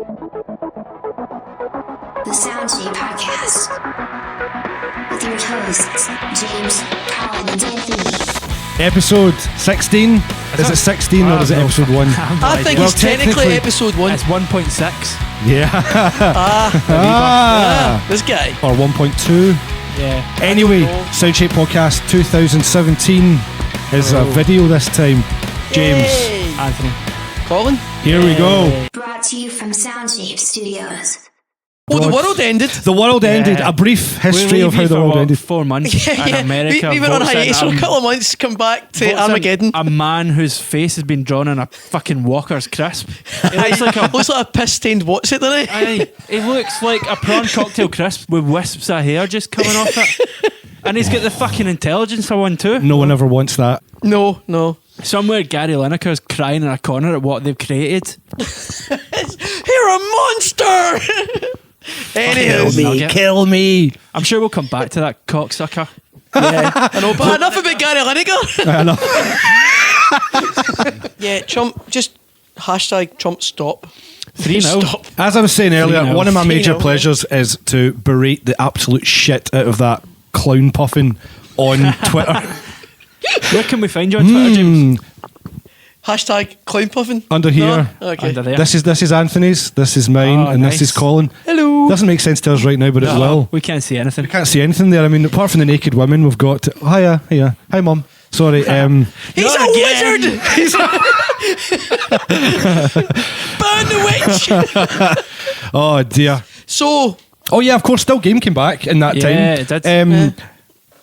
The SoundShape Podcast with your hosts, James, Colin, and Anthony. Episode 16. Is it 16 or is it episode 1? I think it's technically episode 1. It's 1.6. Yeah. This guy. Or 1.2. Yeah. Anyway, SoundShape Podcast 2017 is a video this time. James. Yay. Anthony. Colin. Here we go. Brought to you from SoundShape Studios. Oh, the world ended. The world ended. A brief history of how the world ended. 4 months in America. We went on hiatus for a couple of months, come back to Armageddon. A man whose face has been drawn on a fucking Walker's crisp. It looks like a piss-stained what's it, doesn't it? He looks like a prawn cocktail crisp with wisps of hair just coming off it. And he's got the fucking intelligence for one too. No one ever wants that. No. Somewhere Gary Lineker's crying in a corner at what they've created. You're a monster! Kill me. I'm sure we'll come back to that cocksucker. Yeah, I know, but enough about Gary Lineker. I know. Yeah, Trump, just hashtag Trump stop. 3-0. Stop. As I was saying earlier, 3-0. one of my major 3-0. pleasures is to berate the absolute shit out of that clown puffin on Twitter. Where can we find you on Twitter, James? Hashtag clown puffin. Under here. No? Okay. Under there. This is Anthony's, this is mine, and nice. this is Colin. Hello. Doesn't make sense to us right now, but it will. We can't see anything. We can't see anything there. I mean, apart from the naked women, we've got... Hiya. Hi, Mum. Sorry. He's a wizard! Burn the witch! Oh, dear. So... Oh, yeah, of course, still Game came back in that time. Yeah, it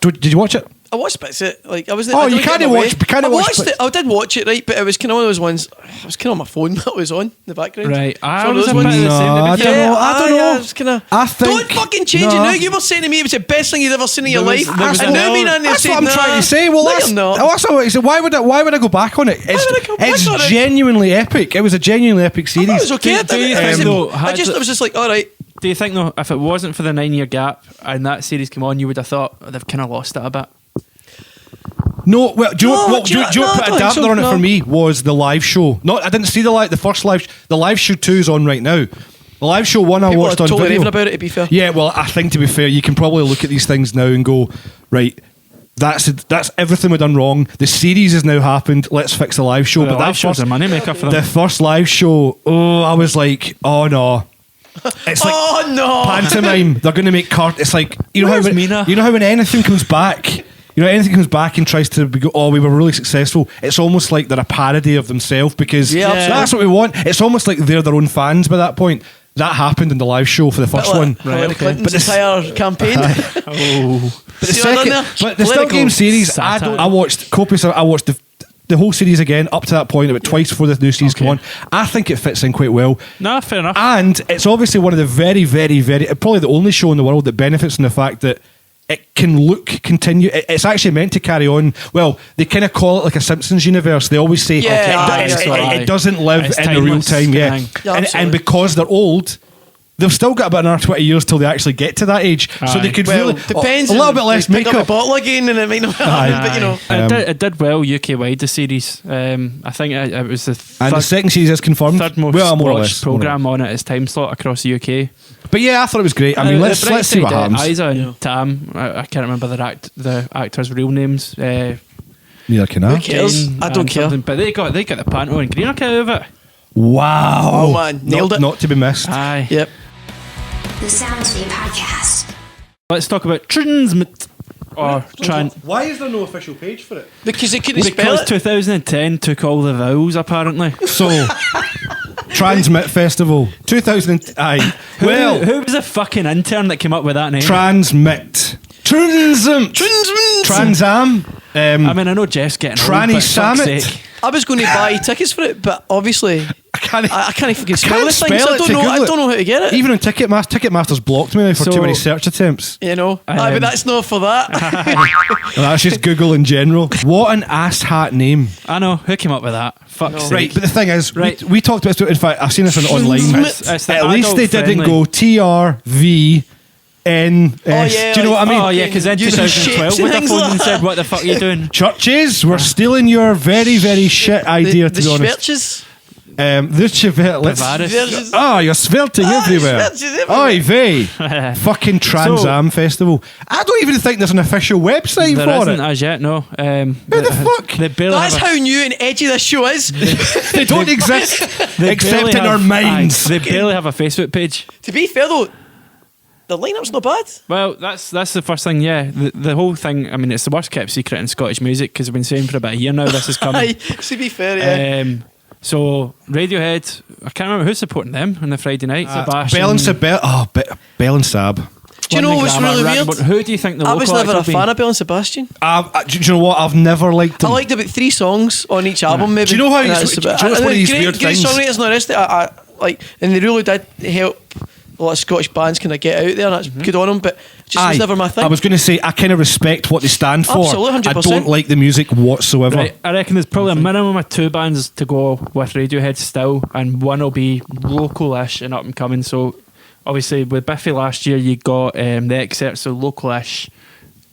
did. Did you watch it? I watched bits of it. Like, I was. Oh, you can't watch. I watched it. I did watch it, right? But it was kind of one of those ones. I was kind of on my phone that was on in the background. Right. I So was those a bit ones- of the same. I don't know. Yeah, I was kind of. I think... Don't fucking change it now. You were saying to me it was the best thing you'd ever seen in your There was- life, there was and now me and Andy That's said, what I'm trying to say. Well, no, that's you're not. that's what I said. Why would I go back on it? would I go back It's on it? genuinely epic. It was a genuinely epic I thought it series. was okay. Do you think though, I was just like, all right. Do you think though, if it wasn't for the 9-year gap and that series came on, you would have thought they've kind of lost it a bit? No, well, do you know what I put a don't think dampener so, on it no. for me was the live show. No, I didn't see the first live. The live show 2 is on right now. The live show 1 I People are watched on totally video. raving about it, to be fair. Yeah, well, I think to be fair, you can probably look at these things now and go, right, that's everything we've done wrong. The series has now happened. Let's fix the live show. Well, but the that live show's first, a moneymaker for them. the first live show, I was like, oh no. It's like Oh no! pantomime. They're going to make it's like Where's how Mina? you know how when anything comes back. Anything comes back and tries to go, oh, we were really successful. It's almost like they're a parody of themselves because Yeah, absolutely. that's what we want. It's almost like they're their own fans by that point. That happened in the live show for the first one. Hillary Clinton's But entire campaign. Oh. But the See what I done second, there? but the Still Political Game series, satire. I watched copious. I watched the whole series again up to that point about twice before the new series came on. I think it fits in quite well. No, fair enough. And it's obviously one of the very, very, very, probably the only show in the world that benefits from the fact that it can continue. It's actually meant to carry on. Well, they kind of call it like a Simpsons universe. They always say it doesn't live It's in the real timeless time. Yeah, thing. Yeah, and absolutely. because they're old, they've still got about another 20 years till they actually get to that age. So they Aye. could Well, really depends. a little bit less pick up a makeup. bottle again, and it might not happen. But you know, It did well UK wide, the series. I think it was the And the third, second series is confirmed. third most Well, more or watched less. more or less. programme on its time slot across the UK. But yeah, I thought it was great. I mean, let's see what happens. Isa and Tam, I can't remember the actors' real names. Neither can I. Who cares? Jane I don't and care. something, but they got the panto and green out of it. Wow. Oh, man, nailed it. Not to be missed. Aye. yep. The SoundShape Podcast. Let's talk about transmit or Why is there no official page for it? Because they couldn't spell because it. 2010 took all the vowels apparently. So, TRNSMT FESTIVAL 2000. Aye. Well, who was the fucking intern that came up with that name? TRNSMT. Transam. I mean, I know Jeff's getting old, Tranny but fuck's Summit. sake. I was going to buy tickets for it, but obviously I can't fucking spell this thing. spell So I it don't to know. I Google don't know how to get it. Even on Ticketmaster's blocked me now for So- too many search attempts. You know, but that's not for that. And that's just Google in general. What an asshat name. I know, who came up with that? Fuck's sake. Right, but the thing is, Right. we talked about this. In fact, I've seen this on online. It's the At least they didn't adult-friendly. go TRVNS. yeah, Do you know what I mean? Oh yeah, because in Using 2012 shapes would and have things phoned like and that. said, what the fuck are you doing? Churches, we're stealing your very, very shit idea, the to be honest. Schwerches. This Chevelle. Bavaris. Oh, you're svelting everywhere. Oy vey. Fucking Trans Am Festival. I don't even think there's an official website There for isn't it. as yet, no. Who the fuck? They barely That's have a- how new and edgy this show is. They don't exist they except barely in our have- minds. They barely have a Facebook page. To be fair though, the lineup's not bad. Well, that's the first thing, yeah. The whole thing, I mean, it's the worst kept secret in Scottish music because I've been saying for about a year now this is Aye, coming. to be fair, yeah. So, Radiohead, I can't remember who's supporting them on the Friday night. Sebastian. Bell and Sab. Bell and Sab. Do you know London what's Grammar, really Random- weird? Who do you think the I local was never act a will be? fan of Bell and Sebastian. Do you know what? I've never liked them. I liked about 3 songs on each album, maybe. Do you know how And it's- that's do you know about- it's one of these great, weird great things? songwriters and the rest of it. I like, and they really did help a lot of Scottish bands kind of get out there, and that's good on them. But it just was never my thing. I was going to say I kind of respect what they stand for. Absolutely, 100%. I don't like the music whatsoever. Right, I reckon there's probably a minimum of 2 bands to go with Radiohead still, and one will be local-ish and up and coming. So, obviously, with Biffy last year, you got the Excerpts, so local-ish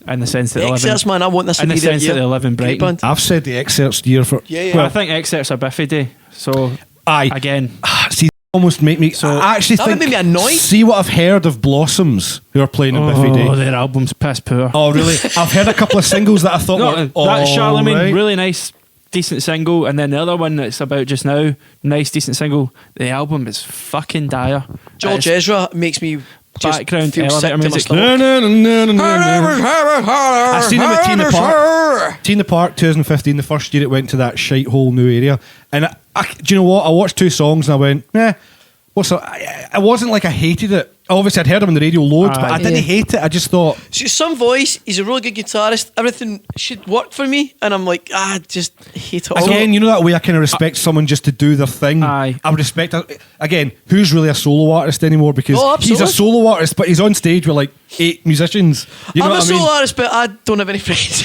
in the sense that they live in, Excerpts, man, I want this in to the be their sense year. that they live in Great Brighton. band. I've said the Excerpts year for. Yeah. Well, I think Excerpts are Biffy Day. So, Aye. again, See, almost make me. So- I actually That would think. make me annoyed. See what I've heard of Blossoms who are playing on Biffy Day. their album's piss poor. Oh really? I've heard a couple of singles that I thought No, were. that Charlemagne, alright. really nice, decent single, and then the other one that's about just now, nice, decent single. The album is fucking dire. George It's Ezra makes me just background feel sick elevator to my music. stomach. No, no, no, no, no, no. I seen him at Tina Park. Tina Park 2015, the first year it went to that shite hole new area. And do you know what? I watched 2 songs and I went, what's that? I wasn't like I hated it. Obviously, I'd heard him on the radio loads, but I didn't hate it. I just thought. So some voice, he's a really good guitarist. Everything should work for me, and I'm like, just hate it all. Again, you know that way I kind of respect someone just to do their thing. Aye. I would respect. Again, who's really a solo artist anymore? Because Oh, he's a absolutely. solo artist, but he's on stage with like 8 musicians. You know I'm a what I mean? solo artist, but I don't have any friends.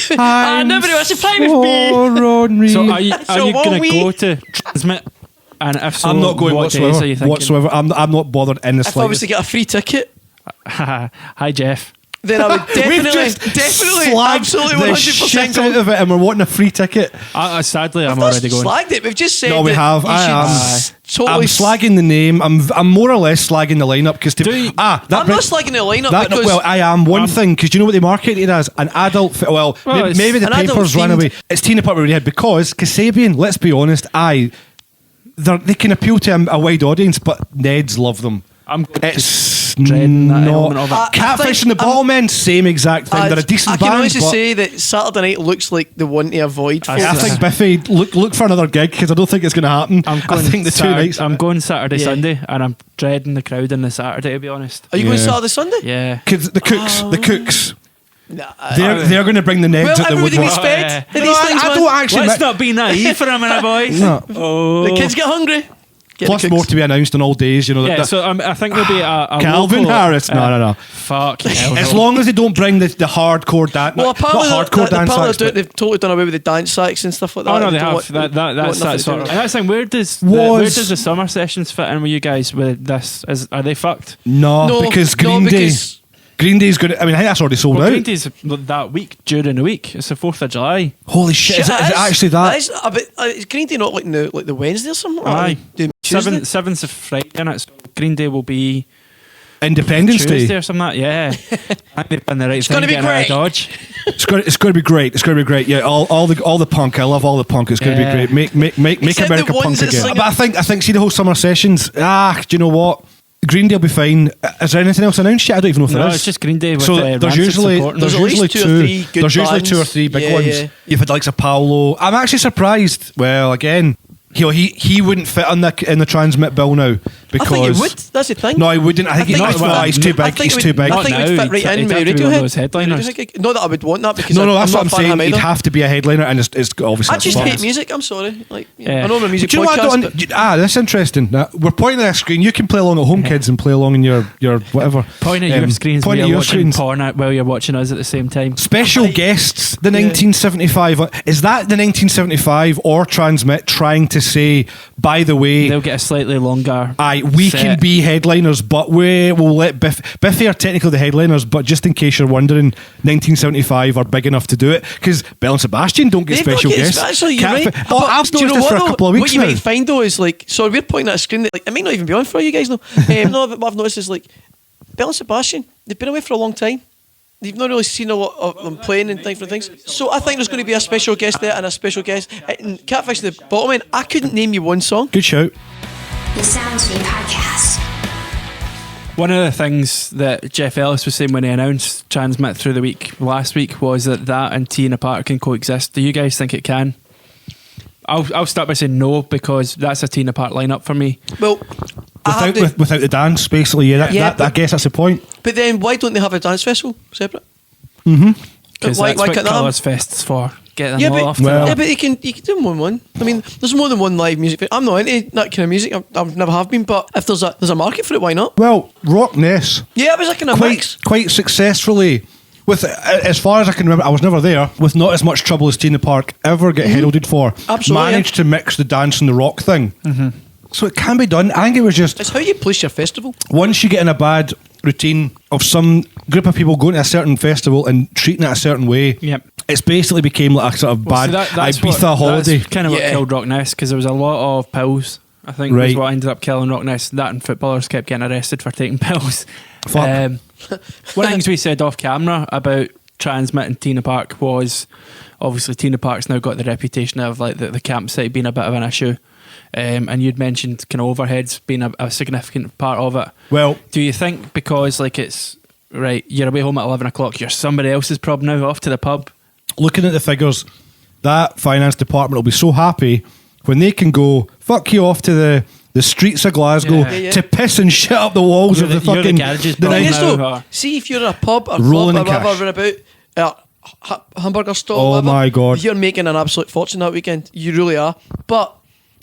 Nobody wants to play with me. So, are you So going won't to we? go to Transmit? And if so, I'm not going what days are you whatsoever. thinking? I'm not bothered in the If I was to slightest. get a free ticket, Hi, Jeff. then I would We've definitely, just slagged absolutely the 100% shit go. out of it, and we're wanting a free ticket. Sadly, I'm I've not already going. slagged it. We've just said No, we that have. you I should am. totally I'm slagging the name. I'm more or less slagging the lineup because Do you- I'm not slagging the lineup because well, I am one thing because you know what they marketed it as an adult. Well, Maybe the an adult papers ran themed. away. It's Tina Park we had because Kasabian. Let's be honest. They can appeal to a wide audience, but Neds love them. I'm It's dreading that not. element of it. I Catfish think and the I'm- Bottlemen, same exact thing. They're a decent I can band. honestly but say that Saturday night looks like the one to avoid. I I folks. think Biffy look for another gig because I don't think it's going to happen. I'm I going think the 2 Saturday, nights. I'm going Saturday, Yeah. Sunday, and I'm dreading the crowd on the Saturday, to be honest. Are you going Yeah. Saturday, Sunday? Yeah. 'Cause the Cooks. Nah, They're going to bring the Neds well, at the everybody needs woodwork. fed. yeah. in No, these things, I man. don't actually. Let's not be naive for a minute, boys. No. Oh. The kids get hungry. Get Plus the more cooks. to be announced in all days. You know. Yeah, that- so I think there'll be a Calvin local, Harris. No. Fuck. hell As no. long as they don't bring the hardcore dance. Well, apparently, not hardcore dance acts, but- they've totally done away with the dance acts and stuff like that. Oh no, they don't have. want- That's don't want that nothing sort to of. do And with that's the thing. Where does the summer sessions fit in with you guys with this? Are they fucked? No, No, because no, Green Day. because- Green Day's good. I mean, I think that's already sold Well, out. Green Day's that week during the week. It's the 4th of July. Holy shit! Is it actually that? Is, is Green Day not like the Wednesday or something? Aye. The Tuesday? 7th of Friday, and it's Green Day will be Independence Tuesday Day. or something like that. Yeah, I think they've done the right thing gonna be getting out of great. Dodge. It's going to be great. It's going to be great. Yeah, all the punk. I love all the punk. It's going to Yeah. be great. Make Except America the punk ones that again. sing But I think see the whole summer sessions. Do you know what? Green Day will be fine. Is there anything else announced yet? I don't even know if No, there is. it's just Green Day with So Rancid there's usually supporting there's There's at usually least 2 or 3 good there's usually bands. 2 or 3 big Yeah, ones. yeah. You've had the likes of Paolo. I'm actually surprised. Well, again, he wouldn't fit in the Transmit bill now because I think it would. That's the thing. No, I wouldn't. I think he's it not. would fit- He's too I big. think He's it too would- big. I think it would Not fit right now. in He'd with have to be one of Radiohead. those headliners. Not that I would want that because No, I'm that's not what a I'm fan of saying. him He'd either. have to be a headliner, and it's obviously. I just not. hate music. I'm sorry. Like, Yeah. I know I'm a music Do you know what I podcast. don't? but That's interesting. Now, we're pointing at a screen. You can play along at home, kids, and play along in your whatever. Point at your screens Point while at you're your watching screens. porn while you're watching us at the same time. Special guests, the 1975. Is that the 1975 or Transmit trying to say, by the way, They'll get a slightly longer. right, we set. can be headliners, but we'll let Biffy are technically the headliners, but just in case you're wondering, 1975 are big enough to do it, because Belle and Sebastian don't get They've not special get guests. Actually, you're right. Oh, I've do you noticed know this for what, a couple of though? weeks What you now. might find though is like, so we're pointing at a screen that like it might not even be on for you guys though. No, but what I've noticed is like Belle and Sebastian, they've been away for a long time. You've not really seen a lot of them playing and different things. So I think there's going to be a special guest there and a special guest. And Catfish the bottom end, I couldn't name you one song. Good shout. The SoundShape Podcast. One of the things that Jeff Ellis was saying when he announced Transmit through the week last week was that and T in a Park can coexist. Do you guys think it can? I'll start by saying no, because that's a T in a Park lineup for me. Well, Without the dance, basically, I guess that's the point. but then why don't they have a dance festival separate? Because Why that's what can't they have- Colours Fest's for. Get them Yeah, all but, off to Well- yeah, but you can do them one. I mean, there's more than one live music. I'm not into that kind of music. I've never have been. But if there's a market for it, why not? Well, Rock Ness Yeah, it was like a mix. quite successfully, with as far as I can remember, I was never there, with not as much trouble as T in the Park ever get heralded for. Absolutely, managed to mix the dance and the rock thing. So it can be done. I think it was just It's how you police your festival. once you get in a bad routine of some group of people going to a certain festival and treating it a certain way. Yep. It's basically became like a sort of bad Ibiza holiday. That's kind of what Yeah. killed Rock Ness, because there was a lot of pills. I think Right. was what ended up killing Rock Ness. That and footballers kept getting arrested for taking pills. Fuck. One of the things we said off camera about transmitting Tina Park was obviously Tina Park's now got the reputation of like the campsite being a bit of an issue. And you'd mentioned kind of overheads being a significant part of it. Well, Do you think because like it's right, you're away home at 11 o'clock, you're somebody else's pub now, off to the pub? looking at the figures, that finance department will be so happy when they can go, fuck you off to the streets of Glasgow Yeah. to piss and shit up the walls You're of the the- you're the fucking... garages the pub nice- now. though, see if you're in a pub or Rolling club or in whatever, about hamburger stall. Oh whatever, my God. you're making an absolute fortune that weekend. You really are. But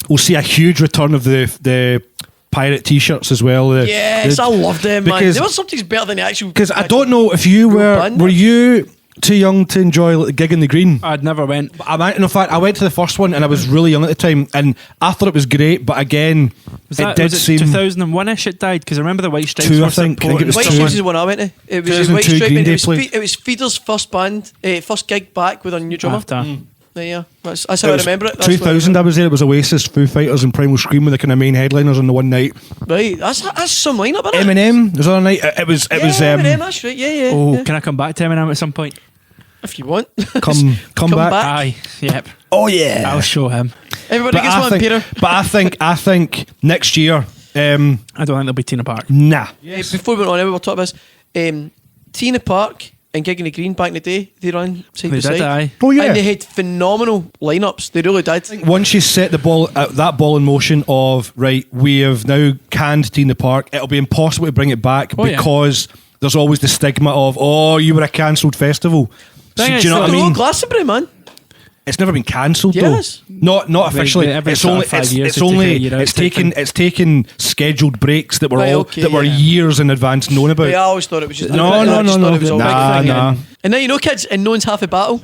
We'll see a huge return of the pirate t-shirts as well. yes, I love them, man. because- They were something better than the actual. Because I don't know if you band. were you too young to enjoy like, the gig in the green? I'd never went. In fact, I went to the first one and I was really young at the time, and I thought it was great. But again, Was it did seem 2001ish it died? Because I remember the White Stripes Two, I were think. I think it was White two. Stripes is the one I went to. It was 2002 White Stripe, Green and Day it was, played. it was Feeder's first band, first gig back with a new drummer. after. Yeah, that's how I remember it. That's 2000. I was there. It was Oasis, Foo Fighters, and Primal Scream were the kind of main headliners on the one night. Right, that's some lineup, isn't it? Eminem was on a night. It was. Eminem, that's right. Yeah. Oh, yeah. can I come back to Eminem at some point? If you want, Come back. Aye, yep. Oh yeah. I'll show him. Everybody But gets I one, think, Peter. but I think next year. I don't think there'll be Tina Park. Nah. Before we went on, we were talking about this. Tina Park and Gig in the Green back in the day, they ran side They by did, side. aye. Oh yeah. And they had phenomenal lineups. They really did. Once you set the ball, that ball in motion of right, we have now canned Tina Park. It'll be impossible to bring it back Oh, yeah. because there's always the stigma of you were a cancelled festival. So, Thing do is, you know what I Oh, mean? Glastonbury, man. It's never been cancelled Yes. though. Not officially. every It's sort of only 5 years it's they take a only year out it's type taken thing. it's taken scheduled breaks that were Right, okay, that were yeah. years in advance known about. Yeah, I always thought it was just No, I no, just no, thought no. it was all Nah, big thing. nah. And now you know, kids, and no one's half a battle.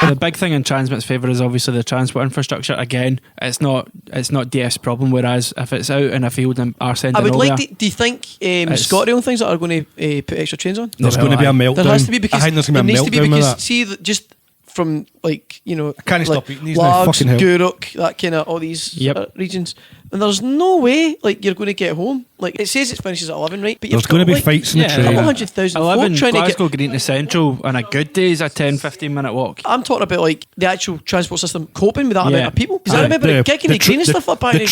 The big thing in Transmit's favour is obviously the transport infrastructure. Again, it's not DF's problem. Whereas if it's out in a field and are sending I would over, like to. Do you think ScotRail and things that are going to put extra trains on? There's They going to will, be a aye. meltdown. There has to be, because I think there's going it to be a needs to be, meltdown with because that. see just from like I can't like stop eating these now. Largs, Fucking hell. Guruk, that kind of all these Yep. regions, and there's no way like you're going to get home. Like it says it finishes at 11, right? But There's you've going to got, be like, fights in the yeah, a couple train. 100,000 folk 11 trying Glasgow to get. Green to Central on a good day is a 10-15 minute walk. I'm talking about like the actual transport system coping with that Yeah. amount of people. Because I Aye. remember the gig in the green and stuff like that. The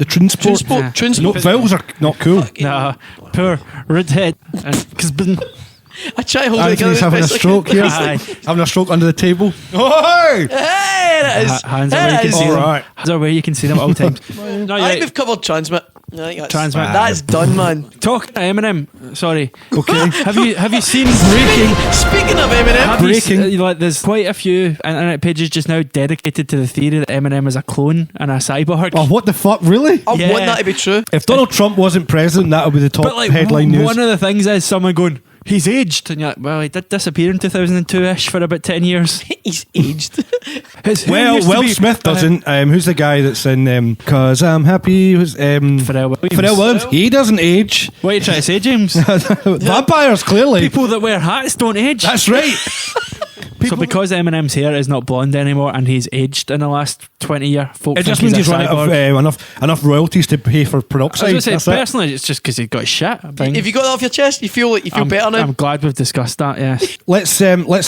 transport. Yeah. No, vowels are not cool. Nah, poor redhead and I try holding it Anthony's together having a as best I stroke can. here. Aye. Having a stroke under the table. Oh! Hey, there it is. hands There are where you it can is. see them. Alright. Hands are where you can see them at all times. No, I you're think right. we've covered Transmit. I think that's, Transmit. That's done, man. Talk to Eminem. Sorry. Okay. Have you seen Speaking of Eminem, Have you Breaking. like, there's quite a few internet pages just now dedicated to the theory that Eminem is a clone and a cyborg. Oh, what the fuck? Really? I Yeah. want that to be true. If Donald Trump wasn't president, that would be the top but like headline news. one of the things is someone going, he's aged. And you're like, well, he did disappear in 2002-ish for about 10 years. He's aged. Will Smith doesn't. Who's the guy that's in Cause I'm Happy? Who's Pharrell Williams. Pharrell Williams. He doesn't age. What are you trying to say, James? Vampires, clearly. People that wear hats don't age. That's right. So because Eminem's hair is not blonde anymore and he's aged in the last 20 years, folk It think just means he's a run out of cyborg. enough royalties to pay for I peroxide. was going to That's say, it. personally, it's just because he's got shit. I think. If you got that off your chest, you feel better now. I'm glad we've discussed that, yeah. Let's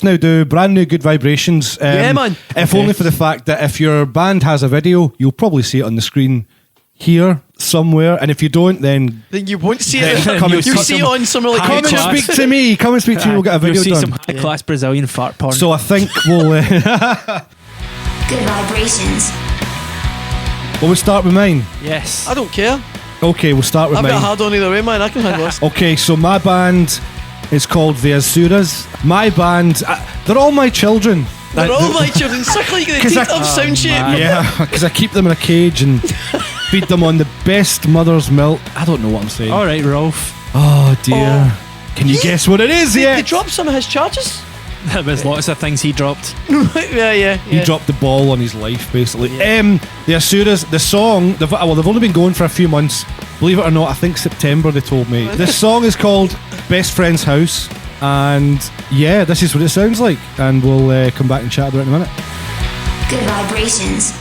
now do brand new Good Vibrations. Yeah, man. If only for the fact that if your band has a video, you'll probably see it on the screen here somewhere, and if you don't, then Then you won't see Then it. come You and see it on some like high come and class. speak to me. Come and speak to me. We'll get a video You'll see done. some high-class Brazilian fart porn. So I think we'll Good vibrations. we'll start with mine. yes. I don't care. Okay, we'll start with I've got a mine. hard on either way, man. I can handle this. Okay, so my band is called the ASURAS. My band, they're all my children. They're all my children. Suck like the 'Cause teeth I- of SoundShape. man. Yeah, because I keep them in a cage and feed them on the best mother's milk. I don't know what I'm saying. All right, Rolf. Oh dear. Oh. Can you guess what it is? They yet? dropped some of his charges. There's lots of things he dropped. yeah. He dropped the ball on his life, basically. The Asuras, the song, they've only been going for a few months. Believe it or not, I think September they told me. This song is called Best Friend's House. And yeah, this is what it sounds like. And we'll come back and chat about it in a minute. Good vibrations.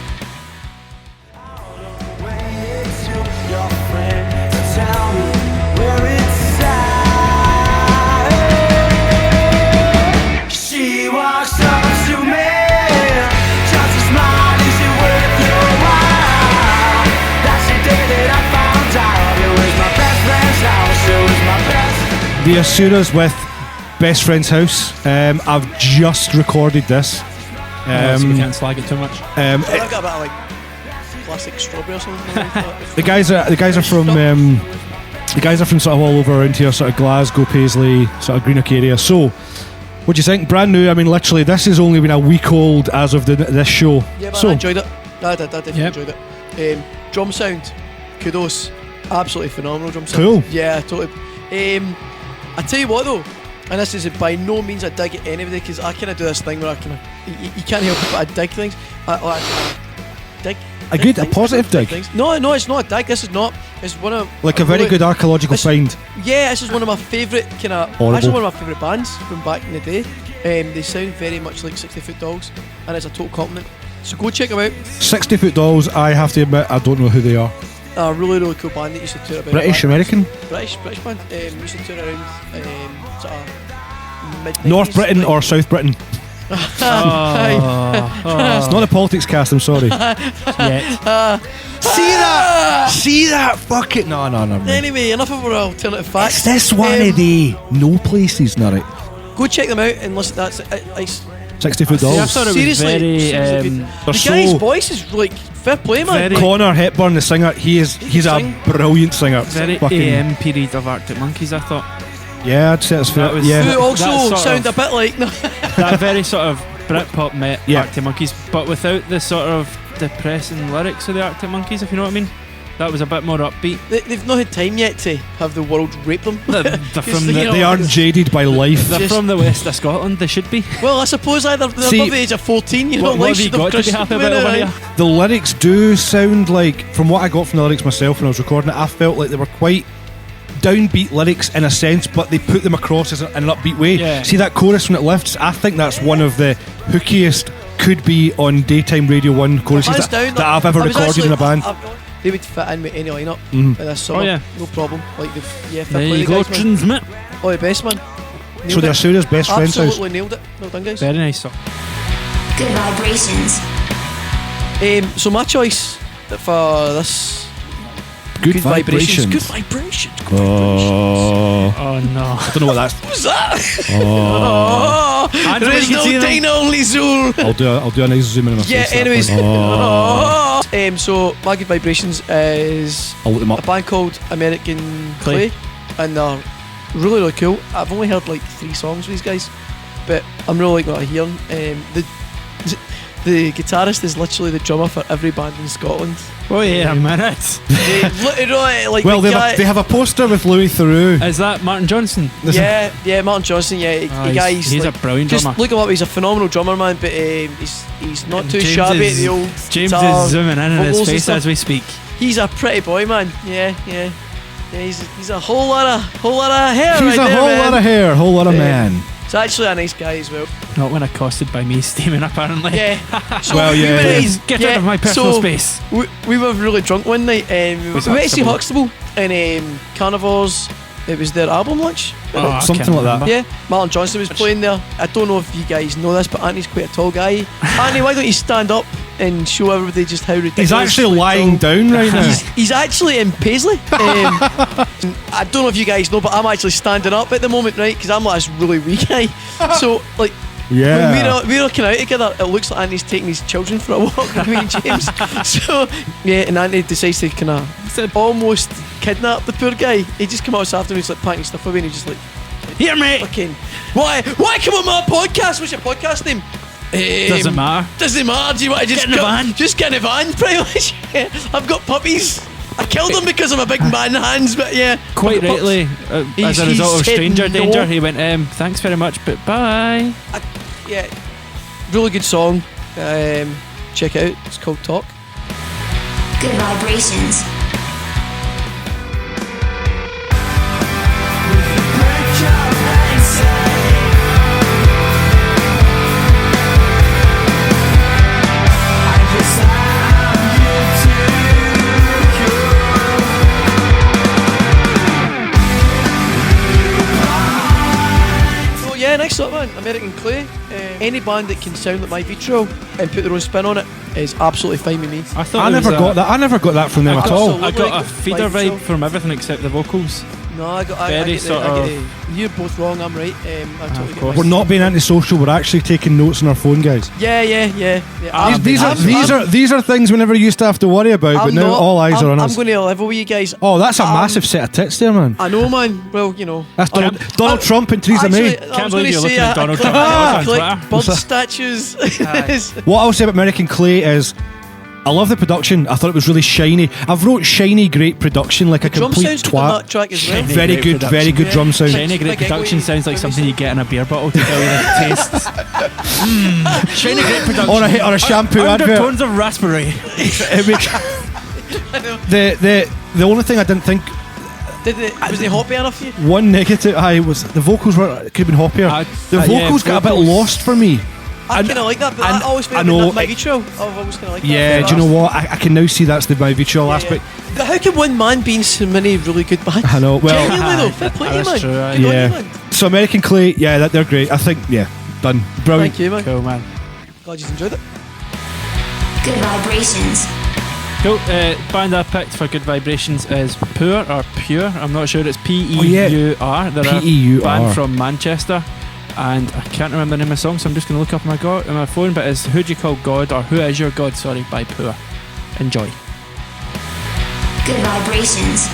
She walks up to me, just a smile, is it worth your while? That she did it, I found out it was my best friend's house, it was my best. The Asuras with Best Friend's House. I've just recorded this. So we can't slag it too much. I've got a bit of like classic strawberry or something. Like that. The guys are from sort of all over around here, sort of Glasgow, Paisley, sort of Greenock area. So, what do you think? Brand new. I mean, literally, this has only been a week old as of this show. Yeah, but so I enjoyed it. I definitely Yep. enjoyed it. Drum sound, kudos, absolutely phenomenal drum sound. Cool. Yeah, totally. I tell you what though, and this is by no means a dig at anybody, because I kind of do this thing where I kind of you can't help it, but I dig things. I dig. A dig good, a things, positive dig. things. No, it's not a dig. This is not. It's one of like a very really- good archaeological This- find. Yeah, this is one of my favourite kind of. Horrible. Actually, one of my favourite bands from back in the day. They sound very much like 60 Foot Dolls, and it's a total compliment. So go check them out. 60-foot dolls. I have to admit, I don't know who they are. A really cool band that used to tour about. British, American, British band. Used to tour around sort of mid. North Britain or South Britain. Aye. It's not a politics cast. I'm sorry. Yet. See that? Fuck it. No. Anyway, enough of our alternative facts. It's this one of the no places, not it. Go check them out and listen. That's it's 60-foot See, I dolls. thought it was seriously. very, seriously good. they're The guy's so- voice is like fair play, man. Very- Connor Hepburn, the singer, he's can a sing. brilliant singer. very Fucking- AM period of Arctic Monkeys, I thought. Yeah, I'd say it's fair. That was- Yeah, Who also That sort sound of- a bit like. No. That very sort of Britpop met Yeah. Arctic Monkeys, but without the sort of depressing lyrics of the Arctic Monkeys, if you know what I mean. That was a bit more upbeat. They've not had time yet to have the world rape them. They're 'Cause, from you the- know, they aren't jaded by life. They're Just- from the west of Scotland, they should be. Well, I suppose they're See, above the age of 14. You know, What like have you should have got to be crushed happy them about in over it, here? The lyrics do sound like, from what I got from the lyrics myself when I was recording it, I felt like they were quite downbeat lyrics in a sense, but they put them across as in an upbeat way. Yeah. See that chorus when it lifts? I think that's one of the hookiest could be on daytime Radio 1 choruses Hands that, down, that I've ever I was recorded actually- in a band. they would fit in with any lineup Mhm. in this summer. Oh, yeah. No problem. Like they've fair There play you the go, guys, man. Transmit. Oh, the best man. So Nailed they're it. Sura's best friend's house. Absolutely nailed it. Well done, guys. Very nice song. Good vibrations. So my choice for this Good vibrations. Good vibrations. Good vibrations. Oh, Oh no. I don't know what that's. What's that? Oh. And There is you can no see them. Dana, only Zool. I'll do a nice zoom in on my Yeah, face. anyways. Oh. So my good vibrations is I'll look them a up. band called American Clay, and they're really cool. I've only heard like 3 songs with these guys, but I'm really liking what I hear. the guitarist is literally the drummer for every band in Scotland. Wait a minute. Literally, like Well, the they guy, have, they have a poster with Louis Theroux. Is that Martin Johnson? yeah, Martin Johnson. Yeah, the guy. He's like, a brilliant just drummer. look him up. He's a phenomenal drummer, man. But he's not too James shabby is- at the old. James guitar is zooming in his vocals and face stuff. as we speak. He's a pretty boy, man. Yeah. He's a whole lot of hair. He's right a there, whole man. lot of hair, whole lot of Yeah. man. He's actually a nice guy as well. Not when accosted by me steaming, apparently. Yeah. So Well, yeah, went yeah. in- Get out of my personal so space. We were really drunk one night. We Was went to see Huxtable? Huxtable and Carnivores. It was their album launch. Oh, I Something can't like that. remember. Yeah, Martin Johnson was playing there. I don't know if you guys know this, but Anthony's quite a tall guy. Anthony, why don't you stand up and show everybody just how ridiculous? He's actually lying down right now. He's actually in Paisley. I don't know if you guys know, but I'm actually standing up at the moment, right? Because I'm like this really wee guy. So, like, Yeah. when we're looking out together, it looks like Anthony's taking his children for a walk with me and James. So, yeah, and Anthony decides to kind of almost kidnap the poor guy. He just come out after me, he's like packing his stuff away, and he just like, Here, mate. fucking, why come on my podcast? What's your podcast name? Doesn't matter. Doesn't matter. Do you want to just Get in the van. Just get in the van, pretty much. Yeah. I've got puppies. I killed them because I'm a big man hands, but yeah. Quite I've got pups. rightly, as a He result of said Stranger no. Danger, he went, thanks very much, but bye. Yeah, really good song. Check it out. It's called Talk. Good vibrations. So yeah, next up, man, American Clay. Any band that can sound like my Vitro and put their own spin on it is absolutely fine with me. I thought I it was never got that. I never got that from them at all. I got a Like, feeder like, vibe from everything except the vocals. No, I get Very sort of- you're both wrong. I'm right. I totally of get course. it. We're not being antisocial. We're actually taking notes on our phone, guys. Yeah. These are things we never used to have to worry about, but now all eyes are on I'm us. going to level with you guys. Oh, that's a massive set of tits there, man. I know, man. Well, you know. That's Donald Trump and Theresa May. Can't believe you're looking at Donald Trump on Twitter. Bird statues. What I'll say about American Clay is, I love the production. I thought it was really shiny. I've wrote shiny, great production like a Drum complete sounds good on twat. that track as well. Very Great good, production. very good Yeah. drum sound. Shiny Great Like Production equity. sounds like something you get in a beer bottle to tell you the taste. Shiny Great Production. Or a shampoo advert. Undertones of raspberry. It makes- the only thing I didn't think, Was they hoppy enough for you? one negative was the vocals could have been hoppier. The vocals got a bit lost for me. I kind of like that, but I always I found know that my Vitro. I've always kind of like Yeah, that. do you know what? I can now see that's the my visual aspect. But how can one man be in so many really good bands? I know. Well, Genuinely though, fair play to you, That's man. true, aye. Good on you, yeah. man. So American Clay, yeah, they're great. I think, yeah, done. Brilliant. Thank you, man. Cool, man. Glad you enjoyed it. Good vibrations. Cool. Band I picked for Good Vibrations is PEUR or PEUR. I'm not sure. It's PEUR. They're a PEUR. band from Manchester. And I can't remember the name of the song, so I'm just going to look up on my phone. But it's Who Do You Call God, or Who Is Your God, sorry, by PEUR. Enjoy. Good vibrations.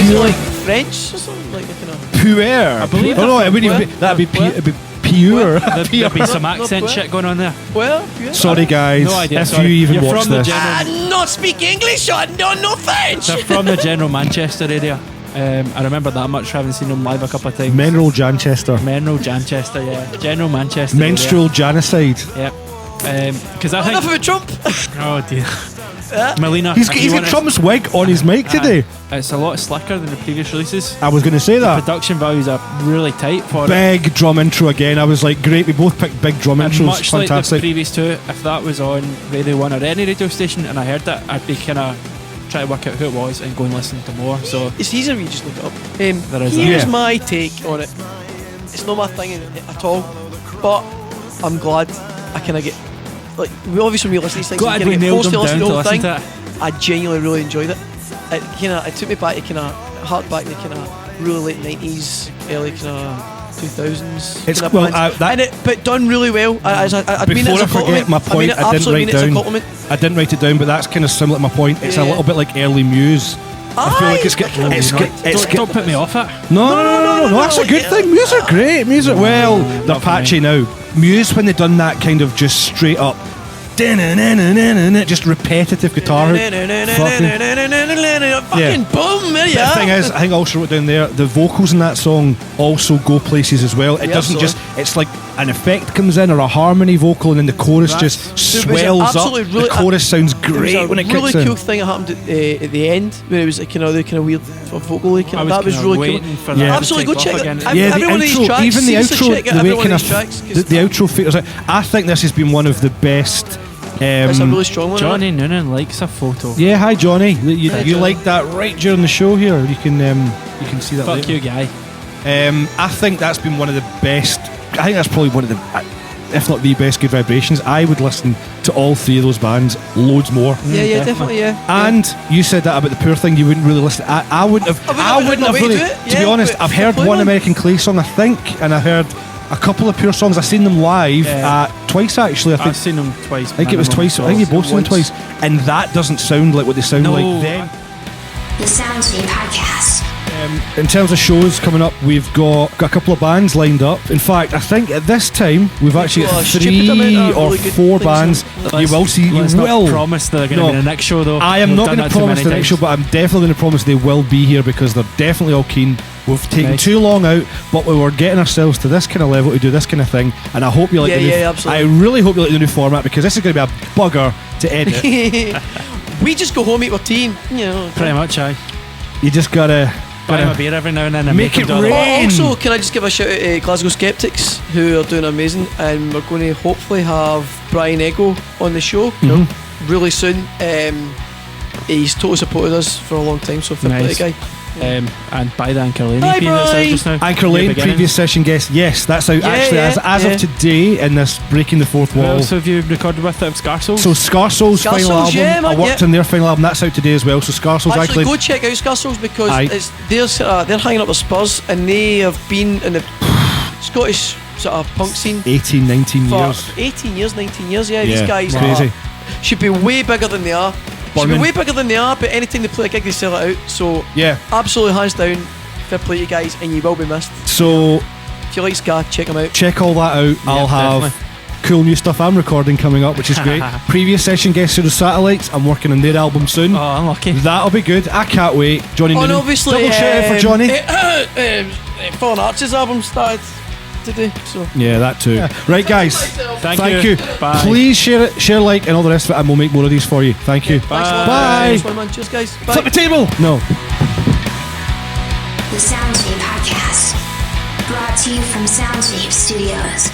Is it like French or something? Like kind of. PEUR. I believe Oh no, that's it wouldn't even be, that'd be PEUR. There'd be some accent PEUR. shit going on there. Well, yeah. Sorry guys, No idea, if sorry. you even You're watch from the this. general- I not speak English, I don't know French. They're from the general Manchester area. I remember that much, having seen them live a couple of times. Menral Janchester. Menral Manchester, yeah. General Manchester. Menstrual Janocide. Area. Yep. Because I Enough think. of a Trump. Oh dear. Melina. He's if you got wanna- Trump's wig on his mic today. It's a lot slicker than the previous releases. I was going to say that. Production values are really tight for it. Big drum intro again. I was like, great. We both picked big drum And intros. much like the Fantastic. previous two, if that was on Radio 1 or any radio station and I heard that, I'd be kind of try to work out who it was and go and listen to more. So It's easier when you just look it up. There is Here's that. my take on it. It's not my thing at all, but I'm glad I kind of get like we obviously when we listen to these things, glad you we kinda get nailed forced them to listen down to to the whole listen thing. to it. I genuinely really enjoyed it. It took me back to kind of hark back to kind of really late 90s, early kind of 2000s. It's- kind of well, band. that- but done really well. I mean it Before as I a forget compliment. my point, I, mean it, I didn't absolutely write mean it as a down. compliment. I didn't write it down, but that's kind of similar to my point. It's a Yeah. little bit like early Muse. I feel like it's Don't put me off it. No, that's a good thing. Muse are great. Muse are, well, they're patchy now. Muse, when they done that kind of just straight up, just repetitive guitar. Fucking boom, there you The are. thing is, I think I also wrote down there, the vocals in that song also go places as well. It Yeah, doesn't absolutely. just, it's like an effect comes in or a harmony vocal and then the chorus just It was swells up. absolutely really- The chorus sounds great It was when a it really kicks in. cool thing that happened at the end where it was like, the kind of weird vocal. That was really cool. waiting for Yeah. that. Absolutely, go check it. Yeah, the every one of these outro, tracks, even the seriously outro, check out the every way one kind of of these tracks. 'Cause the outro figures out. I think this has been one of the best. it's a really strong one. Johnny Noonan likes a photo. Yeah, hi Johnny. You Johnny. like that right during the show here. You can see that. Fuck later. you, guy. I think that's been one of the best. I think that's probably one of the, if not the best, Good Vibrations. I would listen to all three of those bands loads more. Yeah, definitely, yeah. And you said that about the PEUR thing. You wouldn't really listen. I wouldn't have. I wouldn't have really. To be honest, I've heard one American Clay song, I think, and I heard a couple of PEUR songs. I've seen them live twice actually. I've seen them twice. I think it was twice. I think you both seen them twice, and that doesn't sound like what they sound like then. The SoundShape Podcast. In terms of shows coming up, we've got a couple of bands lined up. In fact, I think at this time we've actually got got a stupid 3 amount of or really good 4 things bands. You will see. You Let's will. not promise they're going to be the next show, though. I am We've not done going to that too promise many the next show, times. but I'm definitely going to promise they will be here because they're definitely all keen. We've taken Nice. too long out, but we were getting ourselves to this kind of level to do this kind of thing, and I hope you like the new. absolutely. I really hope you like the new format because this is going to be a bugger to edit. We just go home, eat our tea, and, Pretty much, aye. You just gotta Buy him a beer every now and then and Make make it him do the work. rain. Also, can I just give a shout out to Glasgow Skeptics, who are doing amazing, and we're going to hopefully have Brian Ego on the show really soon. He's totally supported us for a long time, so fair play Nice. to the guy. And by the Anchor Lane Hi, EP that's out Brian. just now. Anchor New Lane, beginnings. previous session guest. Yes, that's out. Yeah, Actually, yeah, as yeah. of today, in this breaking the fourth Who wall. else have you recorded with of Scarsoul? So Scarsoul's final Scarsoul's, album. yeah, man, I worked yeah. on their final album. That's out today as well. So Scarsoul's Actually, actually. go check out Scarsouls because Aye. they're hanging up with Spurs, and they have been in the Scottish sort of punk scene 18, 19 for years. 18 years, 19 years. Yeah, Yeah, these guys crazy. should be way bigger than they are. Should be Burning. way bigger than they are, but anytime they play a gig, they sell it out. So Yeah. absolutely hands down, fair play to you guys, and you will be missed. So If you like ska, check them out. check all that out. I'll have definitely. cool new stuff I'm recording coming up, which is great. Previous session guest Pseudo Satellites. I'm working on their album soon. Oh, unlucky. That'll be good. I can't wait. Johnny Oh, Noonan. and obviously, Double shout out for Johnny. Fallen Arches album started today, so. Yeah, that too. Right, guys. Thank you. Bye. Please share it, share, like, and all the rest of it, and we'll make more of these for you. Thank you. Thanks a lot. Bye. Nice one, man. Cheers, guys. Bye. Flip the table. No. The SoundShape Podcast. Brought to you from SoundShape Studios.